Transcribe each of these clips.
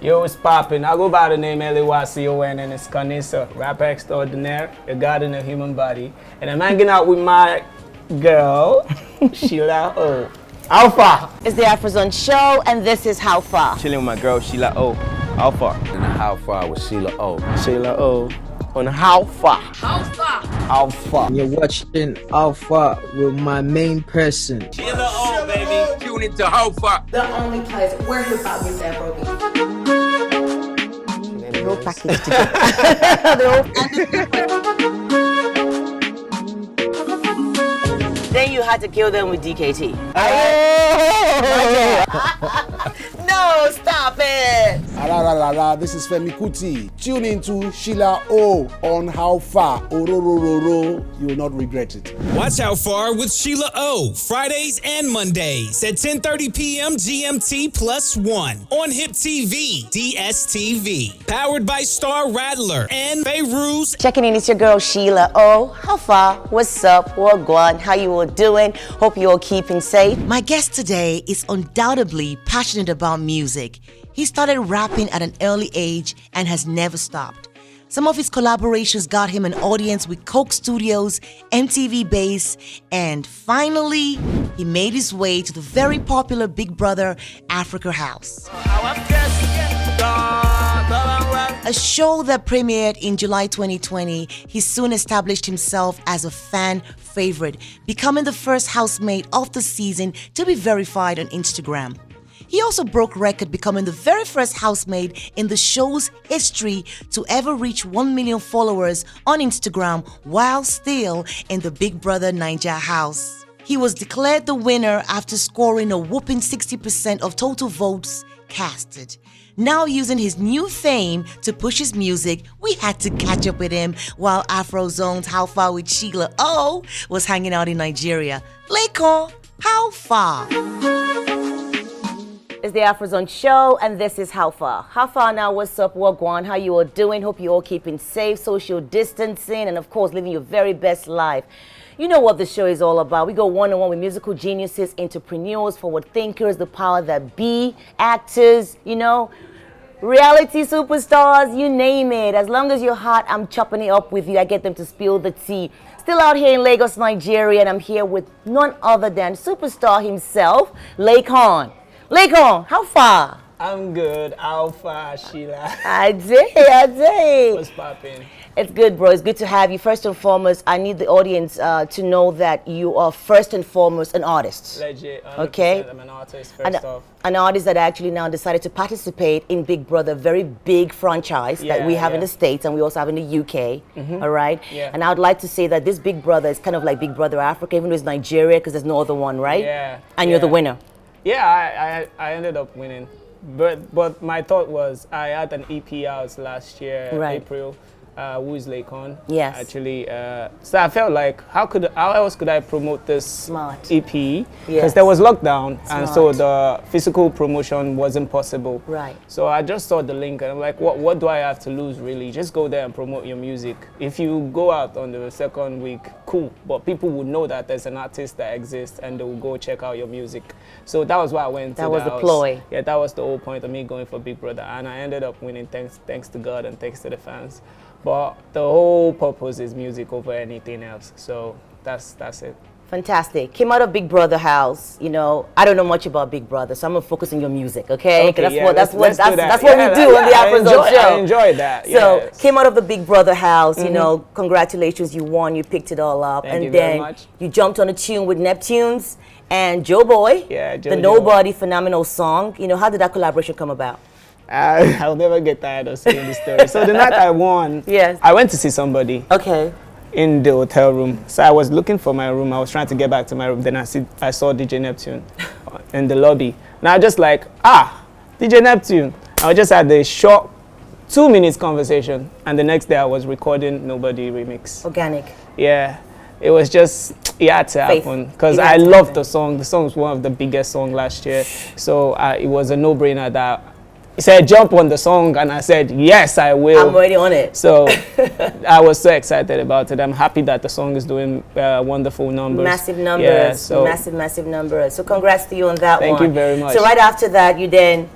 Yo, it's poppin'. I go by the name L-A-Y-C-O-N and it's Canisa, rapper extraordinaire, a god in a human body. And I'm hanging out with my girl, Sheila O. How far? It's the Afrozons show and this is How Far. Chilling with my girl, Sheila O. How far? And How Far with Sheila O. Sheila O. On How Far? How Far? How Far? You're watching How Far with my main person. Sheila O, baby. Tune into How Far. The only place where hip hop is Afrobeats. They're all packaged together. Then you had to kill them with DKT. No, stop it! This is Femi Kuti. Tune into Sheila O on How Far. Ororororo. You will not regret it. Watch How Far with Sheila O. Fridays and Mondays at 10:30 p.m. GMT +1 on HIPTV, DSTV. Powered by Star Rattler and Beirut. Checking in, it's your girl Sheila O. How far? What's up? What going? How you all doing? Hope you all keeping safe. My guest today is undoubtedly passionate about music. He started rapping at an early age and has never stopped. Some of his collaborations got him an audience with Coke Studios, MTV Base, and finally, he made his way to the very popular Big Brother Africa House. A show that premiered in July 2020, he soon established himself as a fan favorite, becoming the first housemate of the season to be verified on Instagram. He also broke record, becoming the very first housemate in the show's history to ever reach 1 million followers on Instagram while still in the Big Brother Naija house. He was declared the winner after scoring a whopping 60% of total votes casted. Now using his new fame to push his music, we had to catch up with him while Afrozons How Far with Sheila O was hanging out in Nigeria. Laycon, how far? It's the Afrozons show and this is How Far. How far now? What's up? What going? How you all doing? Hope you all keeping safe, social distancing, and of course living your very best life. You know what the show is all about. We go one-on-one with musical geniuses, entrepreneurs, forward thinkers, the power that be, actors, you know, reality superstars, you name it. As long as you're hot, I'm chopping it up with you. I get them to spill the tea. Still out here in Lagos, Nigeria, and I'm here with none other than superstar himself, Laycon. Laycon, how far? I'm good. How far, Sheila? I did. What's poppin'? It's good, bro. It's good to have you. First and foremost, I need the audience to know that you are first and foremost an artist. Legit. Okay. I'm an artist first off. An artist that actually now decided to participate in Big Brother, very big franchise that we have in the States and we also have in the UK. All right. Yeah. And I would like to say that this Big Brother is kind of like Big Brother Africa, even though it's Nigeria because there's no other one, right? Yeah. And you're the winner. Yeah, I ended up winning. But my thought was I had an EP out last year, April. Who is Laycon? Yes. Actually, so I felt like how else could I promote this EP? Because there was lockdown, and so the physical promotion wasn't possible. Right. So I just saw the link, and I'm like, what do I have to lose really? Just go there and promote your music. If you go out on the second week, cool. But people would know that there's an artist that exists, and they will go check out your music. So that was why I went. That was the ploy. Yeah, that was the whole point of me going for Big Brother, and I ended up winning thanks to God and thanks to the fans. But the whole purpose is music over anything else. So that's it. Fantastic. Came out of Big Brother house. You know, I don't know much about Big Brother, so I'm gonna focus on your music, okay? That's what we do on the Afrozons show. I enjoy that. So came out of the Big Brother house. You know, congratulations, you won. You picked it all up, Thank you very much. You jumped on a tune with Neptunes and Joe Boy. Yeah, Joe the Nobody phenomenal song. You know, how did that collaboration come about? I'll never get tired of saying this story. So the night I won, I went to see somebody. Okay. In the hotel room. So I was looking for my room. I was trying to get back to my room. Then I saw DJ Neptune in the lobby. And I was just like, DJ Neptune. I just had a short 2 minutes conversation. And the next day I was recording Nobody remix. Organic. Yeah. It was just, it had to happen. Because I loved the song. The song was one of the biggest songs last year. So it was a no-brainer that he said, jump on the song, and I said, yes, I will. I'm already on it. So I was so excited about it. I'm happy that the song is doing wonderful numbers. Massive numbers. Yeah, so massive numbers. So congrats to you on that one. Thank you very much. So right after that, you then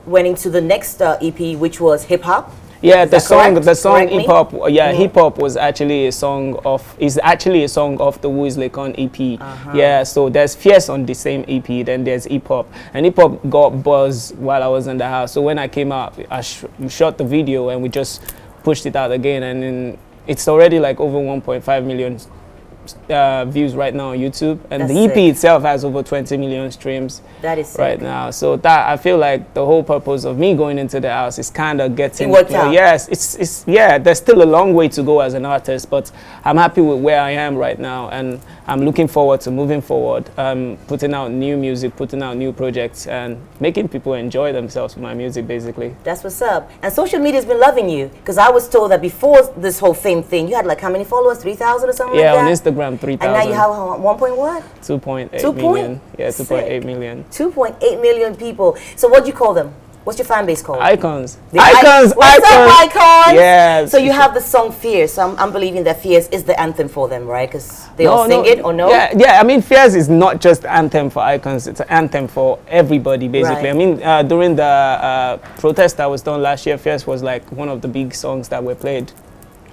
went into the next EP, which was hip hop. Yeah, Is the that song, correct? the song Correct me? hip hop. Yeah, hip hop was actually a song of. Is actually a song of the Who Is Laycon EP. Yeah, so there's Fierce on the same EP. Then there's hip hop, and hip hop got buzz while I was in the house. So when I came out, I shot the video, and we just pushed it out again, and then it's already like over 1.5 million views right now on YouTube, and That's the EP sick. itself has over 20 million streams. That is sick. Right now, so that I feel like the whole purpose of me going into the house is kind of getting. It worked out. Yes, it's yeah. There's still a long way to go as an artist, but I'm happy with where I am right now, and I'm looking forward to moving forward, putting out new music, putting out new projects, and making people enjoy themselves with my music, basically. That's what's up. And social media's been loving you, because I was told that before this whole fame thing, you had like how many followers? 3,000 or something Yeah, like on that? Instagram, 3,000. And now you have 1 point what? 2.8 million. Yeah, 2.8 Sick. million. 2.8 million people. So what do you call them? What's your fan base called? Icons. The Icons. What's up, Icons? Yes. So you have the song Fierce. So I'm believing that Fierce is the anthem for them, right? Because they all sing it, or no? Yeah. I mean, Fierce is not just anthem for Icons. It's an anthem for everybody, basically. Right. I mean, during the protest that was done last year, Fierce was like one of the big songs that were played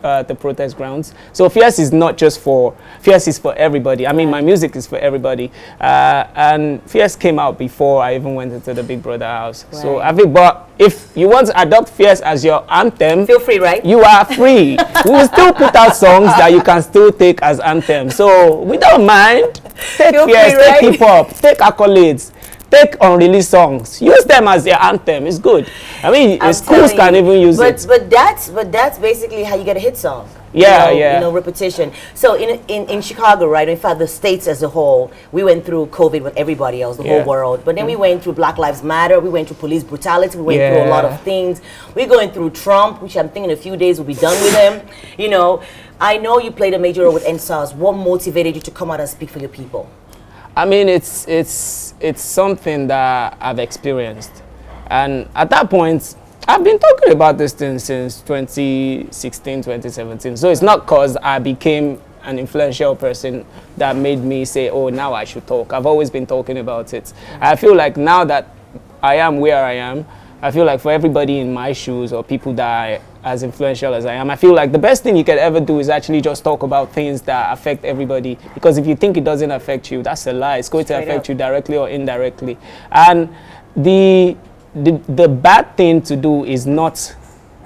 at the protest grounds. So Fierce is not just for, Fierce is for everybody. I mean, my music is for everybody. And Fierce came out before I even went into the Big Brother house. Right. So I think, but if you want to adopt Fierce as your anthem, Feel free, right? you are free. We will still put out songs that you can still take as anthem. So we don't mind. Take Feel Fierce, free, right? take hip hop, take accolades, take unreleased songs. Use them as your anthem. It's good. I mean, I'm schools telling can you. even use it. But that's basically how you get a hit song. Yeah, you know, yeah. You know, repetition. So in Chicago, right? In fact, the states as a whole, we went through COVID with everybody else, the whole world. But then we went through Black Lives Matter. We went through police brutality. We went through a lot of things. We're going through Trump, which I'm thinking in a few days we'll be done with him. You know, I know you played a major role with NSAS. What motivated you to come out and speak for your people? I mean, it's something that I've experienced, and at that point, I've been talking about this thing since 2016, 2017. So it's not because I became an influential person that made me say, oh, now I should talk. I've always been talking about it. I feel like now that I am where I am, I feel like for everybody in my shoes or people that are as influential as I am, I feel like the best thing you can ever do is actually just talk about things that affect everybody. Because if you think it doesn't affect you, that's a lie. It's going to affect you directly or indirectly. And the bad thing to do is not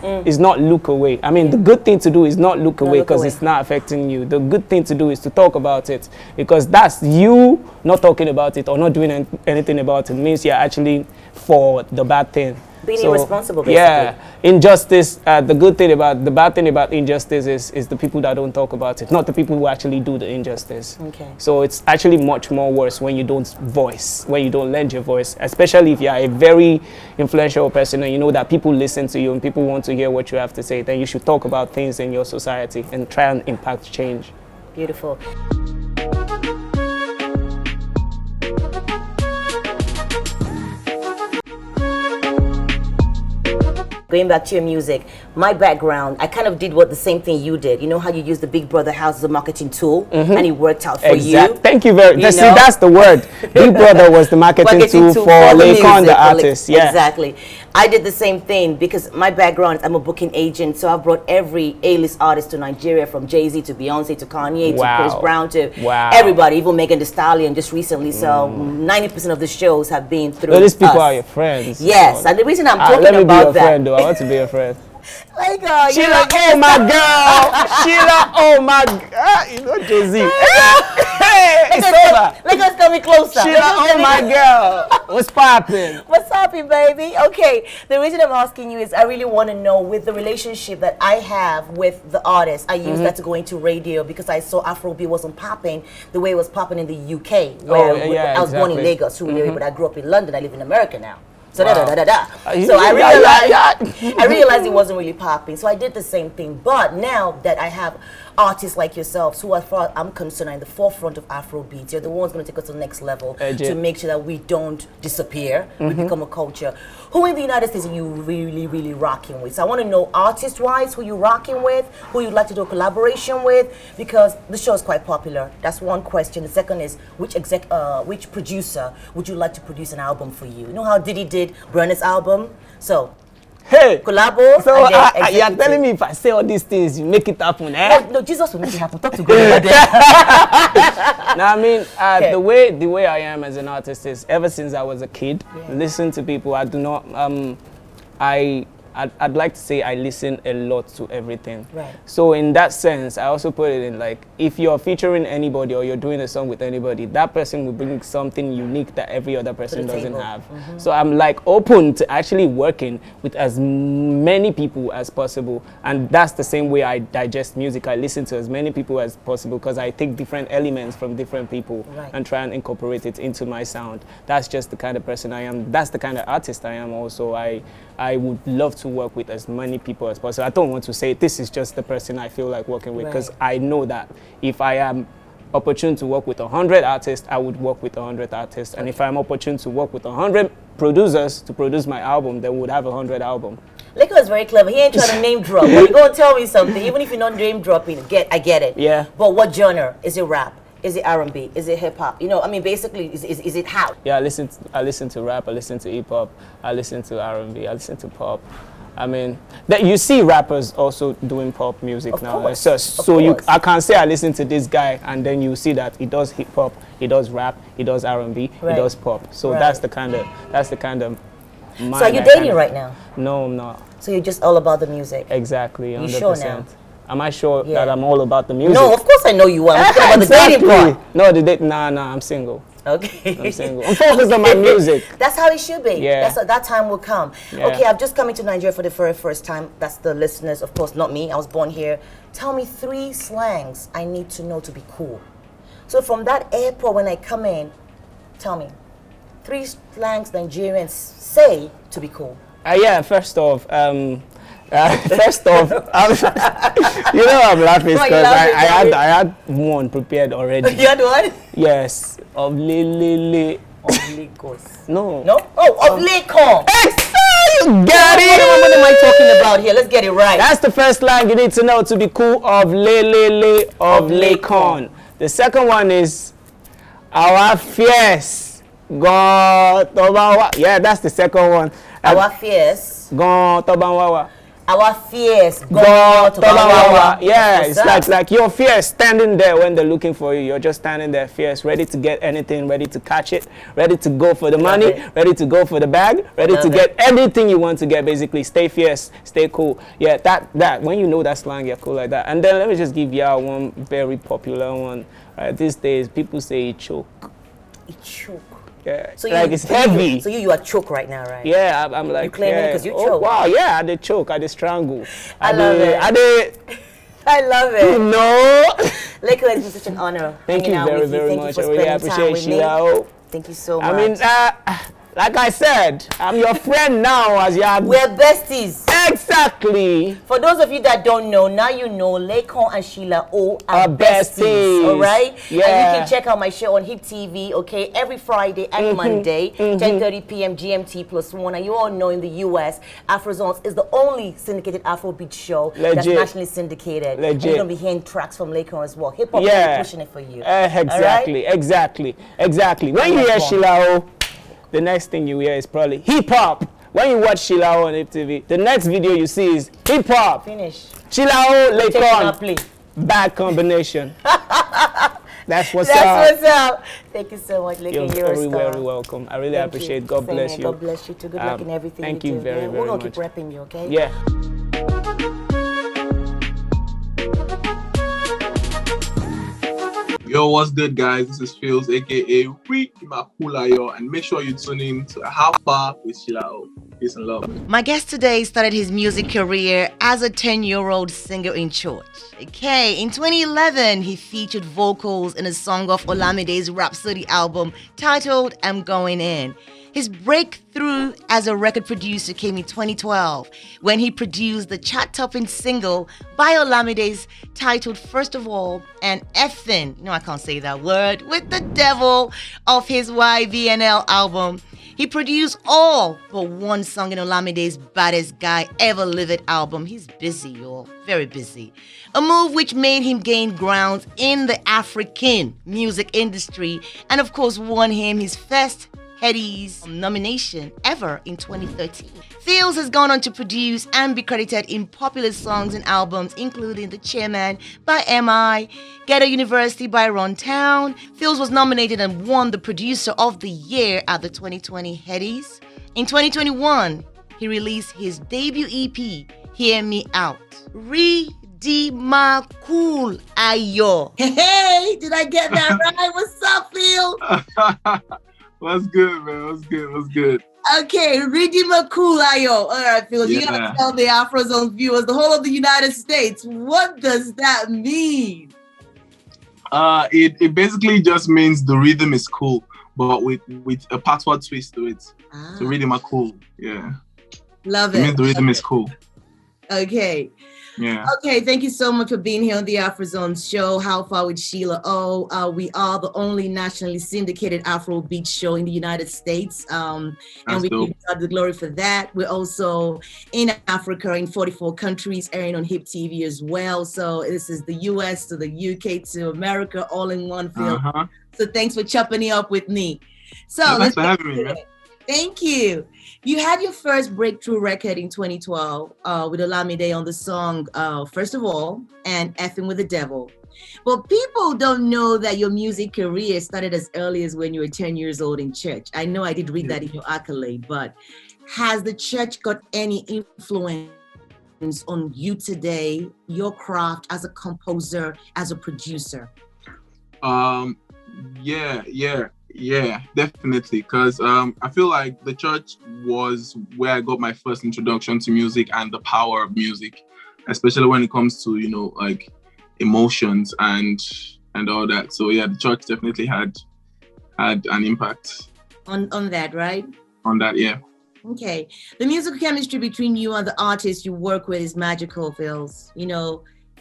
look away. I mean, the good thing to do is not look away because it's not affecting you. The good thing to do is to talk about it, because that's you not talking about it or not doing anything about it means you're actually for the bad thing. Being irresponsible, basically. Yeah, injustice. The bad thing about injustice is the people that don't talk about it, not the people who actually do the injustice. Okay. So it's actually much more worse when you don't lend your voice, especially if you are a very influential person and you know that people listen to you and people want to hear what you have to say. Then you should talk about things in your society and try and impact change. Beautiful. Going back to your music, my background, I kind of did the same thing you did. You know how you use the Big Brother house as a marketing tool, and it worked out for you. Thank you very much. See, know? that's the word. Big Brother was the marketing tool for Laycon, the artist. Yeah, exactly. I did the same thing because my background, I'm a booking agent, so I brought every A-list artist to Nigeria, from Jay-Z to Beyonce to Kanye to Chris Brown to everybody, even Megan Thee Stallion just recently. So 90% of the shows have been through these people us. are your friends. Yes, and the reason I'm talking let me about be your that. friend, though. I want to be your friend. Like, Sheila, oh my girl. Sheila, oh my girl. You know Jay-Z. Hey, it's over. Let us come closer. Sheila, oh my girl. What's popping? What's popping, baby? Okay, the reason I'm asking you is I really want to know, with the relationship that I have with the artist, I use that to go into radio because I saw Afrobeat wasn't popping the way it was popping in the UK, where I was born in Lagos, but I grew up in London. I live in America now. So So I realized it wasn't really popping. So I did the same thing. But now that I have artists like yourselves, who, as far as I'm concerned, are in the forefront of Afrobeats, you're the ones going to take us to the next level to make sure that we don't disappear, we become a culture. Who in the United States are you really, really rocking with? So I want to know, artist-wise, who you're rocking with, who you'd like to do a collaboration with, because the show is quite popular. That's one question. The second is, which producer would you like to produce an album for you? You know how Diddy did did Brenner's album. So, hey, collabo. So you're telling me if I say all these things, you make it happen, eh? No, Jesus will make it happen. Talk to God about that. No, I mean, the way I am as an artist is ever since I was a kid, listen to people. I do not, I'd like to say I listen a lot to everything. Right. So in that sense, I also put it in like, if you're featuring anybody or you're doing a song with anybody, that person will bring something unique that every other person doesn't have. So I'm like open to actually working with as many people as possible. And that's the same way I digest music. I listen to as many people as possible because I take different elements from different people and try and incorporate it into my sound. That's just the kind of person I am. That's the kind of artist I am also. I would love to work with as many people as possible. I don't want to say this is just the person I feel like working with, because I know that if I am opportune to work with 100 artists, I would work with 100 artists. And if I'm opportune to work with 100 producers to produce my album, then we would have 100 albums. Laycon is very clever. He ain't trying to name drop. But you go and tell me something, even if you're not name dropping, I get it. Yeah. But what genre? Is it rap? Is it R&B? Is it hip hop? You know, I mean, basically, is it how? Yeah, I listen to rap. I listen to hip hop. I listen to R&B. I listen to pop. I mean, that you see rappers also doing pop music now. I can't say I listen to this guy and then you see that he does hip hop, he does rap, he does R&B, he does pop. So that's the kind of mind. So are you dating right now? No, I'm not. So you're just all about the music? Exactly, 100%. You sure now? Am I sure that I'm all about the music? No, of course I know you are. I'm talking about the dating part. No, nah, I'm single. Okay. I'm single. I'm focused on my music. That's how it should be. Yeah. That time will come. Yeah. Okay, I've just come into Nigeria for the very first time. That's the listeners, of course, not me. I was born here. Tell me 3 slangs I need to know to be cool. So from that airport, when I come in, tell me 3 slangs Nigerians say to be cool. Yeah, first off, you know I'm laughing because I had one prepared already. You had one? Yes, of Lele. Of Lagos. No. Oh, of Laycon. You got it. What am I talking about here? Let's get it right. That's the first line you need to know to be cool, of Lele of Laycon. The second one is our fierce. Yeah, that's the second one. Our fierce. Our fierce. Yeah, it's like you're fierce standing there when they're looking for you. You're just standing there fierce, ready to get anything, ready to catch it, ready to go for the money, ready to go for the bag, ready to get anything you want to get, basically. Stay fierce, stay cool. Yeah, that when you know that slang, you're cool like that. And then let me just give y'all one very popular one. These days, people say it choke. It choke. Yeah, so like it's heavy. So you are choke right now, right? Yeah, I'm like, you claim it because you choke. Wow, yeah, I did choke, I did strangle. I love it. I love it. No. Laycon, it's been such an honor. Thank you very much. I really appreciate Sheila O. Thank you so much. I mean, like I said, I'm your friend now, as you are. We're besties. Exactly. For those of you that don't know, now you know Laycon and Sheila O are besties. All right? Yeah. And you can check out my show on HIPTV, okay? Every Friday and Monday, 10:30 p.m. GMT +1. And you all know in the US, Afrozons is the only syndicated Afrobeat show that's nationally syndicated. Legit. And you're going to be hearing tracks from Laycon as well. Hip-hop is pushing it for you. Exactly. When you hear Sheila O, the next thing you hear is probably hip-hop. When you watch Sheila O on HIPTV, the next video you see is hip-hop. Finish. Sheila O, Laycon. Bad combination. That's what's up. That's what's up. Thank you so much, Laycon. You're very welcome. I really appreciate it. God bless you. God bless you too. Good luck in everything thank you you do. very We're going much. to keep repping you, okay? Yeah. Yo, what's good, guys? This is Pheelz, aka Ricky Makulayo, and make sure you tune in to How Far with Sheila O. Peace and love. My guest today started his music career as a 10-year-old singer in church. Okay, in 2011, he featured vocals in a song off Olamide's Rhapsody album titled I'm Going In. His breakthrough as a record producer came in 2012 when he produced the chart-topping single by Olamide's titled First of All and Effin', no I can't say that word, with the devil of his YVNL album. He produced all but one song in Olamide's Baddest Guy Ever Lived album. He's busy, y'all, very busy. A move which made him gain ground in the African music industry and of course won him his first Headies nomination ever in 2013. Pheelz has gone on to produce and be credited in popular songs and albums, including The Chairman by M.I., Ghetto University by Ron Town. Pheelz was nominated and won the Producer of the Year at the 2020 Headies. In 2021, he released his debut EP, Hear Me Out. Cool Ayo. Hey, did I get that right? What's up, Pheelz? What's good, man? What's good? Okay, Cool Ayo. All right, Pheelz, you gotta tell the Afrozons viewers, the whole of the United States, what does that mean? It basically just means the rhythm is cool, but with a password twist to it. The rhythm are cool. Yeah. Love it. It means the rhythm is cool. Okay. Yeah. Okay, thank you so much for being here on the Afrozons show, How Far with Sheila O. We are the only nationally syndicated Afrobeats show in the United States. And we give God the glory for that. We're also in Africa in 44 countries, airing on HIPTV as well. So this is the US to the UK to America, all in one field. So thanks for chopping it up with me. So thanks for having me, man. Thank you. You had your first breakthrough record in 2012 with Olamide on the song, First of All, and Effing with the Devil. But people don't know that your music career started as early as when you were 10 years old in church. I know I did read that in your accolade, but has the church got any influence on you today, your craft as a composer, as a producer? Yeah, definitely. Because I feel like the church was where I got my first introduction to music and the power of music, especially when it comes to, like emotions and all that. So yeah, the church definitely had an impact on that, right? On that, yeah. Okay. The musical chemistry between you and the artist you work with is magical, Pheelz.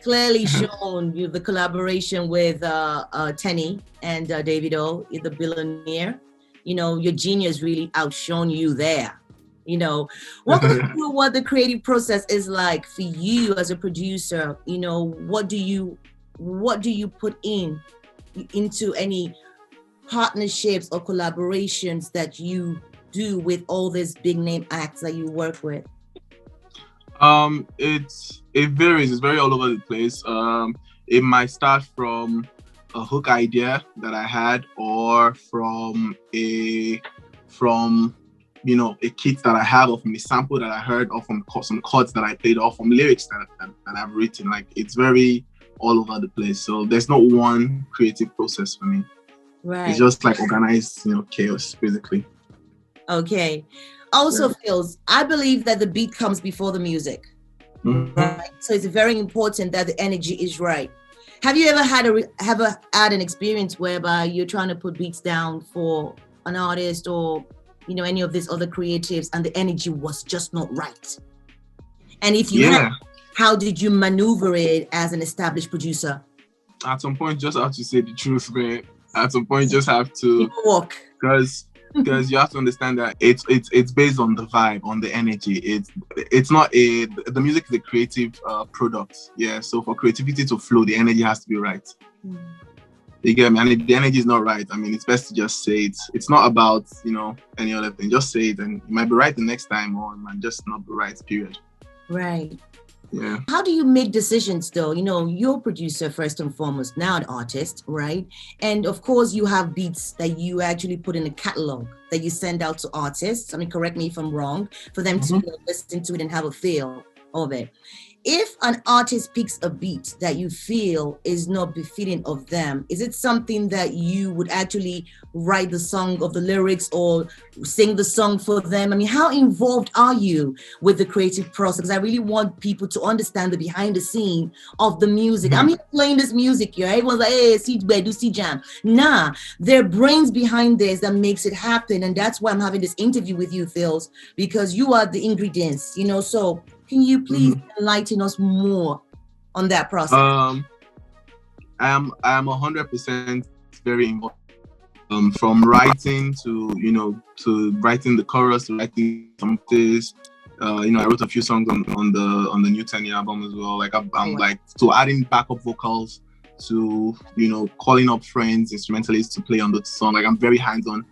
Clearly shown with the collaboration with Tenny and Davido, the billionaire. Your genius really outshone you there. Walk us through what the creative process is like for you as a producer. What do you put into any partnerships or collaborations that you do with all these big name acts that you work with? It varies. It's very all over the place. It might start from a hook idea that I had, or from a kit that I have, or from a sample that I heard, or from some chords that I played, or from lyrics that I've written. Like, it's very all over the place. So there's not one creative process for me. Right. It's just like organized, chaos, basically. Okay. Also, Pheelz, I believe that the beat comes before the music. Right? So it's very important that the energy is right. Have you ever had an experience whereby you're trying to put beats down for an artist or any of these other creatives and the energy was just not right? And if you have, how did you maneuver it as an established producer? At some point, just have to say the truth, man. At some point, just have to walk, because you have to understand that it's based on the vibe, on the energy. It's not the music is a creative product. Yeah, so for creativity to flow, the energy has to be right. You get me? And if the energy is not right, it's best to just say it. It's not about any other thing. Just say it, and you might be right the next time, or it might just not be right. Period. Right. Yeah. How do you make decisions though? You're a producer first and foremost, now an artist, right? And of course you have beats that you actually put in a catalog that you send out to artists. Correct me if I'm wrong, for them to listen to it and have a feel of it. If an artist picks a beat that you feel is not befitting of them, is it something that you would actually write the song of the lyrics or sing the song for them? How involved are you with the creative process? Because I really want people to understand the behind the scene of the music. I'm here playing this music here. Everyone's like, hey, see jam. Nah, there are brains behind this that makes it happen. And that's why I'm having this interview with you, Pheelz, because you are the ingredients, so can you please enlighten us more on that process? I am 100% very involved. From writing to writing the chorus, to writing some of this. I wrote a few songs on the new Tenny album as well. Like I'm to adding backup vocals, to calling up friends, instrumentalists to play on the song. Like I'm very hands-on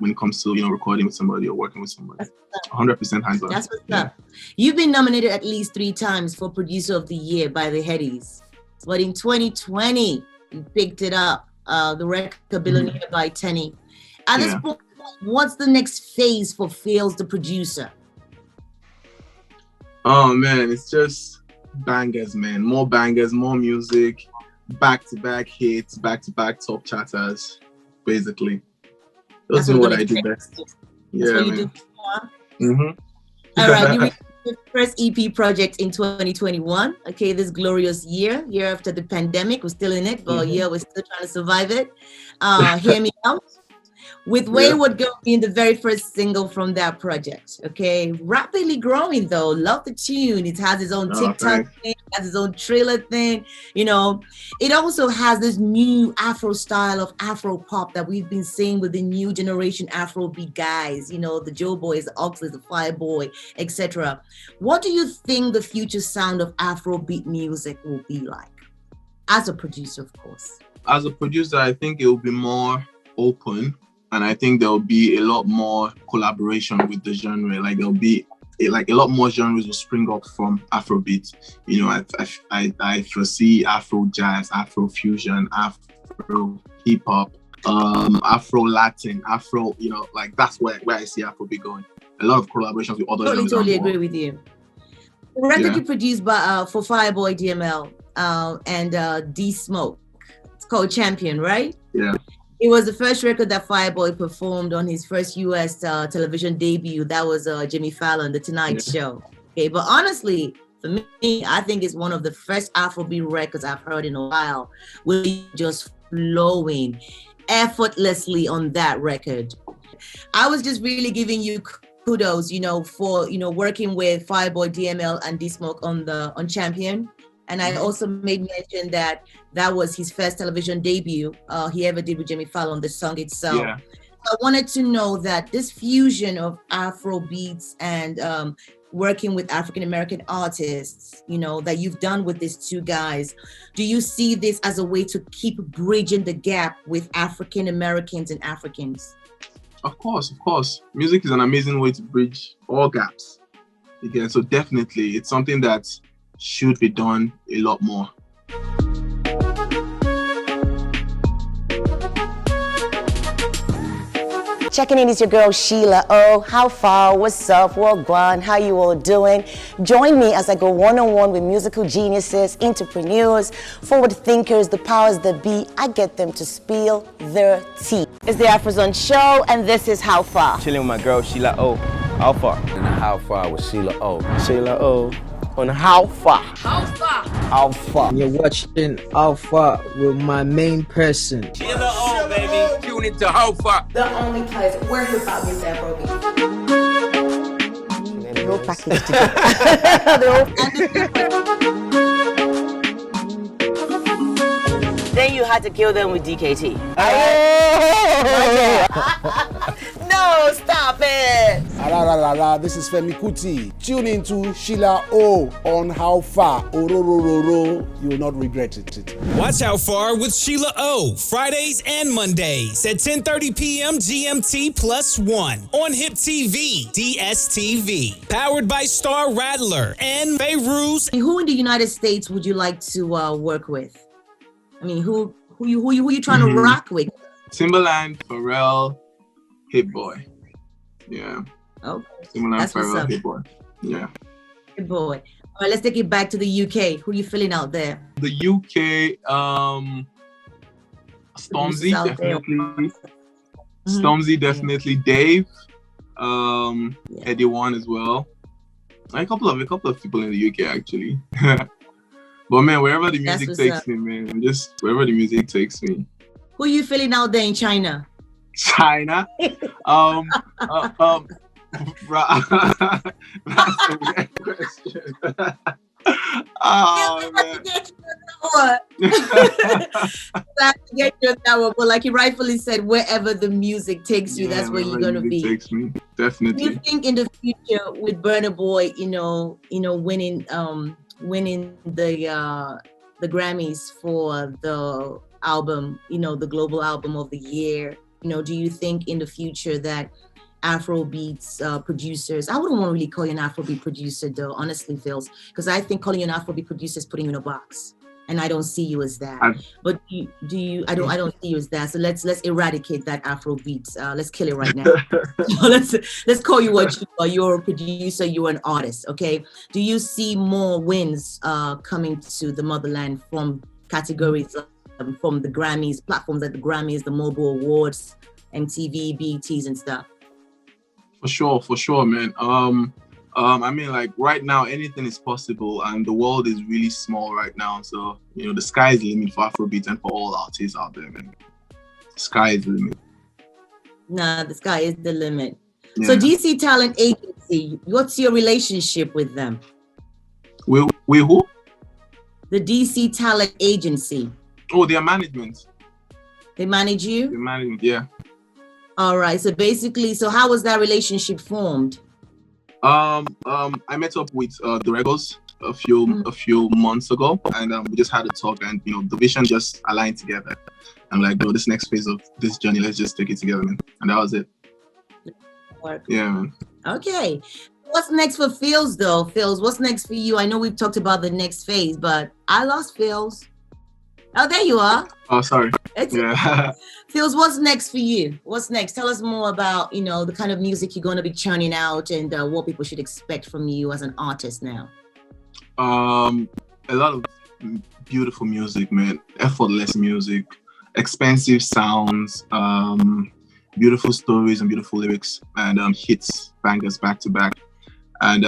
when it comes to recording with somebody or working with somebody. 100% hands-on. That's what's up. You've been nominated at least 3 times for Producer of the Year by the Headies, but in 2020 you picked it up, the record Atobiloye by Tenny. At this point, what's the next phase for Pheelz, the producer? Oh man, it's just bangers, man. More bangers, more music, back-to-back hits, back-to-back top chatters, basically. That's what I do best. That's what you do. All right, you released your first EP project in 2021. Okay, this glorious year after the pandemic. We're still in it, but we're still trying to survive it. Hear Me Out. With Wayward Girl being the very first single from that project, okay? Rapidly growing though, love the tune. It has its own TikTok thing, has its own trailer thing, It also has this new Afro style of Afro pop that we've been seeing with the new generation Afrobeat guys, the Joe Boys, the Oxleys, the Fireboy, etc. What do you think the future sound of Afrobeat music will be like? As a producer, of course. As a producer, I think it will be more open. And I think there'll be a lot more collaboration with the genre. Like there'll be a lot more genres will spring up from Afrobeat. I foresee Afro jazz, Afro fusion, Afro hip hop, Afro Latin, Afro. That's where I see Afrobeat going. A lot of collaborations with other genres. Totally agree with you. The record you produced by for Fireboy DML and D Smoke. It's called Champion, right? Yeah. It was the first record that Fireboy performed on his first US television debut. That was Jimmy Fallon, The Tonight Show. Okay, but honestly, for me, I think it's one of the first Afrobeat records I've heard in a while, really just flowing effortlessly on that record. I was just really giving you kudos, for working with Fireboy DML and D Smoke on Champion. And I also made mention that was his first television debut he ever did with Jimmy Fallon, the song itself. Yeah. I wanted to know that this fusion of Afro beats and working with African-American artists, that you've done with these two guys, do you see this as a way to keep bridging the gap with African-Americans and Africans? Of course. Music is an amazing way to bridge all gaps. Again, so definitely it's something that should be done a lot more. Checking in is your girl Sheila O. How far? What's up? Wagwan? How you all doing? Join me as I go one-on-one with musical geniuses, entrepreneurs, forward thinkers, the powers that be. I get them to spill their tea. It's the Afrozons show, and this is How Far. Chilling with my girl Sheila O. How far? And How Far with Sheila O. Sheila O. On How Far. How far? How far? You're watching How Far with my main person. Sheila O, baby. Tune into How Far. The only place where hip hop meets Afrobeat. The whole package together. Then you had to kill them with DKT. No, stop it! This is Femi Kuti. Tune into Sheila O on How Far. Ororororo. You will not regret it. Watch How Far with Sheila O. Fridays and Mondays at 10:30 p.m. GMT +1 on HIPTV, DSTV. Powered by Star Rattler and Beirut's. Who in the United States would you like to work with? I mean, who you trying to rock with? Timbaland, Pharrell, Hit Boy. Yeah. Okay. Timbaland, Pharrell, Hit Boy. Yeah. Hit Boy. All right, let's take it back to the UK. Who are you feeling out there? The UK, Stormzy, definitely. Stormzy, definitely. Dave, Eddie One as well. A couple of people in the UK actually. But man, wherever the music takes me, man, just wherever the music takes me. Who are you feeling out there in China? China? That's a weird question. Oh, man. But like you rightfully said, wherever the music takes you, that's where you're gonna be. Takes me, definitely. Do you think in the future with Burna Boy, winning the Grammys for the album, the global album of the year, You know, do you think in the future that Afrobeats producers, I wouldn't want to really call you an Afrobeat producer though, honestly, Pheelz, because I think calling you an Afrobeat producer is putting you in a box, and I don't see you as that. But do you? I don't see you as that. So let's eradicate that Afrobeats. Let's kill it right now. So let's call you what you are. You're a producer. You're an artist. Okay. Do you see more wins coming to the motherland from categories from the Grammys, platforms like the Grammys, the Mobile Awards, MTV, BETs, and stuff? For sure, man. I mean, like right now, anything is possible, and the world is really small right now. So, you know, the sky is the limit for Afrobeat and for all artists out there, man. The sky is the limit. Nah, the sky is the limit. Yeah. So, DC Talent Agency, what's your relationship with them? We who? The DC Talent Agency. Oh, their management. They manage you? The management, yeah. All right. So basically, so how was that relationship formed? I met up with the Regos a few months ago, and we just had a talk, and you know, the vision just aligned together. I'm like, bro, this next phase of this journey, let's just take it together, man. And that was it. Yeah, man. Okay. What's next for Pheelz though? Pheelz, what's next for you? I know we've talked about the next phase, but I lost Pheelz. Oh, there you are. Oh, sorry. Yeah. Pheelz, what's next for you? What's next? Tell us more about, you know, the kind of music you're going to be churning out, and what people should expect from you as an artist now. A lot of beautiful music, man. Effortless music, expensive sounds, beautiful stories and beautiful lyrics, and hits, bangers back to back. And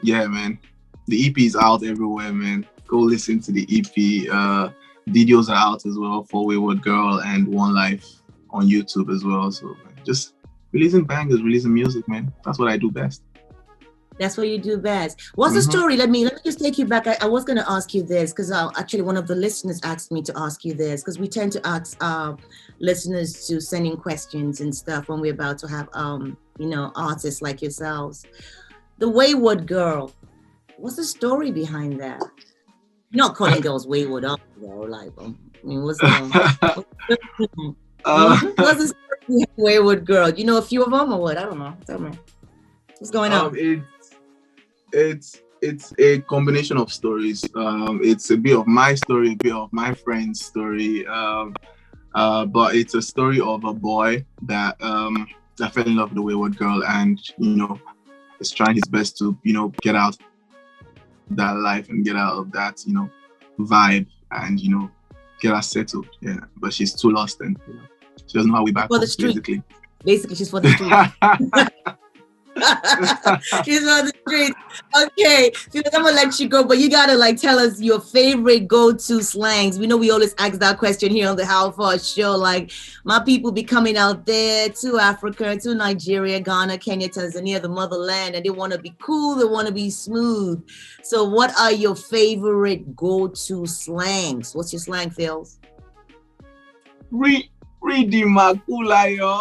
yeah, man, the EP is out everywhere, man. Go listen to the EP. Videos are out as well for Wayward Girl and One Life on YouTube as well. So just releasing bangers, releasing music, man. That's what I do best. That's what you do best. What's the story? Let me just take you back. I was going to ask you this because actually one of the listeners asked me to ask you this, because we tend to ask listeners to send in questions and stuff when we're about to have you know, artists like yourselves. The Wayward Girl, what's the story behind that? You're not calling girls wayward up, though. Like, I mean, what's the Wayward Girl? You know a few of them or what? I don't know. Tell me. What's going on? It's a combination of stories. It's a bit of my story, a bit of my friend's story. But it's a story of a boy that fell in love with a wayward girl, and you know, is trying his best to, you know, get out that life and get out of that, you know, vibe, and you know, get her settled. Yeah, but she's too lost, and you know, she doesn't know how we back up, basically she's for the street. She's on the street. Okay, I'm gonna let you go, but you gotta like tell us your favorite go-to slangs. We know we always ask that question here on the How Far show. Like, my people be coming out there to Africa, to Nigeria, Ghana, Kenya, Tanzania, the motherland, and they want to be cool, they want to be smooth. So what are your favorite go-to slangs? What's your slang, Pheelz? Ready Makula, yo.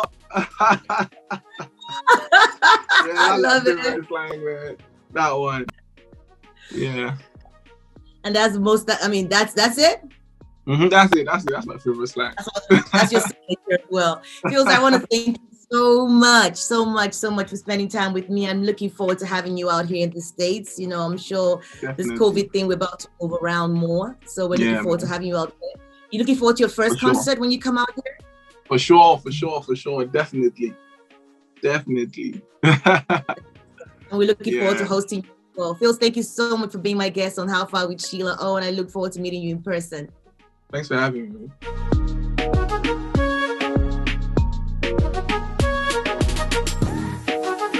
Yeah, I love it. Slang, man. That one. Yeah. And that's the most. I mean, that's it. That's it. That's my favorite slang. That's your signature as well. Pheelz, I want to thank you so much for spending time with me. I'm looking forward to having you out here in the States. You know, I'm sure this COVID thing, we're about to move around more. So we're looking forward to having you out there. You looking forward to your first concert when you come out here? For sure. Definitely. And we're looking forward to hosting you. Well, Pheelz, thank you so much for being my guest on How Far with Sheila O, and I look forward to meeting you in person. Thanks for having me.